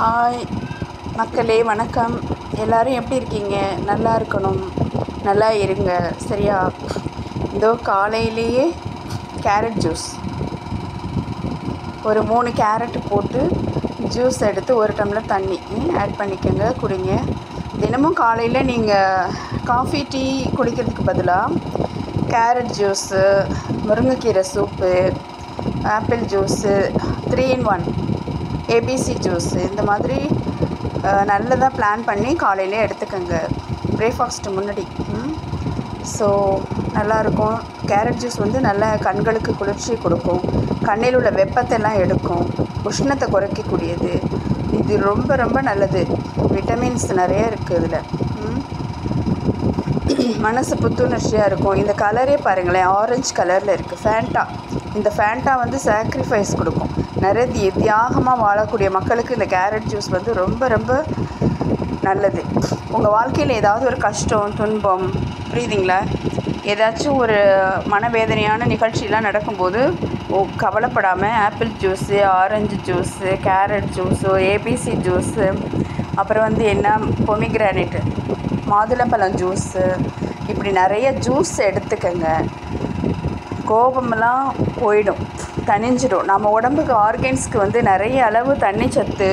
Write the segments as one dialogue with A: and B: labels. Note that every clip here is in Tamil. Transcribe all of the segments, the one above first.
A: ஹாய் மக்களே, வணக்கம். எல்லோரும் எப்படி இருக்கீங்க? நல்லா இருக்கணும், நல்லா இருங்க. சரியா? இதோ காலையிலேயே கேரட் ஜூஸ், ஒரு 3 கேரட்டு போட்டு ஜூஸ் எடுத்து 1 டம்ளர் தண்ணி ஆட் பண்ணிக்கோங்க, குடிங்க. தினமும் காலையில் நீங்கள் காஃபி டீ குடிக்கிறதுக்கு பதிலாக கேரட் ஜூஸு, முருங்கைக்கீரை soup, apple juice, 3 in 1 ABC juice, இந்த மாதிரி நல்லதாக பிளான் பண்ணி காலையிலே எடுத்துக்கோங்க, பிரேக்ஃபாஸ்ட்டு முன்னாடி. ஸோ நல்லாயிருக்கும். கேரட் ஜூஸ் வந்து நல்ல கண்களுக்கு குளிர்ச்சி கொடுக்கும், கண்ணில் உள்ள வெப்பத்தெல்லாம் எடுக்கும், உஷ்ணத்தை குறைக்கக்கூடியது. இது ரொம்ப ரொம்ப நல்லது. விட்டமின்ஸ் நிறைய இருக்குது இதில். மனசு புத்துணர்ச்சியாக இருக்கும். இந்த கலரே பாருங்களேன், ஆரஞ்சு கலரில் இருக்குது. ஃபேண்டா, இந்த ஃபேண்டா வந்து சாக்ரிஃபைஸ் கொடுக்கும். நிறைய தியாகமாக வாழக்கூடிய மக்களுக்கு இந்த கேரட் ஜூஸ் வந்து ரொம்ப ரொம்ப நல்லது. உங்கள் வாழ்க்கையில் ஏதாவது ஒரு கஷ்டம், துன்பம், புரியுதுங்களா? ஏதாச்சும் ஒரு மனவேதனையான நிகழ்ச்சியெலாம் நடக்கும்போது கவலைப்படாமல் apple juice, orange juice, carrot juice, ABC juice, அப்புறம் வந்து என்ன பொமிக்ரானேட்டு, மாதுளம்பழம் ஜூஸு, இப்படி நிறைய ஜூஸ் எடுத்துக்கங்க. கோபமெல்லாம் போயிடும், தணிஞ்சிடும். நம்ம உடம்புக்கு ஆர்கன்ஸ்க்கு வந்து நிறைய அளவு தண்ணி சத்து,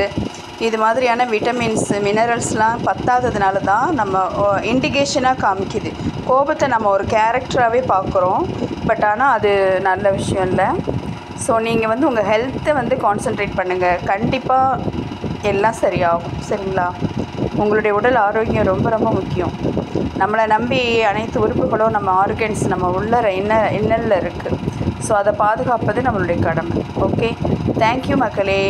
A: இது மாதிரியான விட்டமின்ஸ், மினரல்ஸ்லாம் பத்தாததுனால தான் நம்ம இண்டிகேஷனாக காமிக்குது. கோபத்தை நம்ம ஒரு கேரக்டராகவே பார்க்குறோம், பட் ஆனால் அது நல்ல விஷயம் இல்லை. ஸோ நீங்கள் வந்து உங்கள் ஹெல்த்தை வந்து கான்சன்ட்ரேட் பண்ணுங்கள், கண்டிப்பாக எல்லாம் சரியாகும். சரிங்களா? உங்களுடைய உடல் ஆரோக்கியம் ரொம்ப ரொம்ப முக்கியம். நம்மளை நம்பி அனைத்து உறுப்புகளும், நம்ம ஆர்கன்ஸ் நம்ம உள்ளர இன்னலில் இருக்குது. ஸோ அதை பாதுகாப்பது நம்மளுடைய கடமை. ஓகே, தேங்க்யூ மக்களே.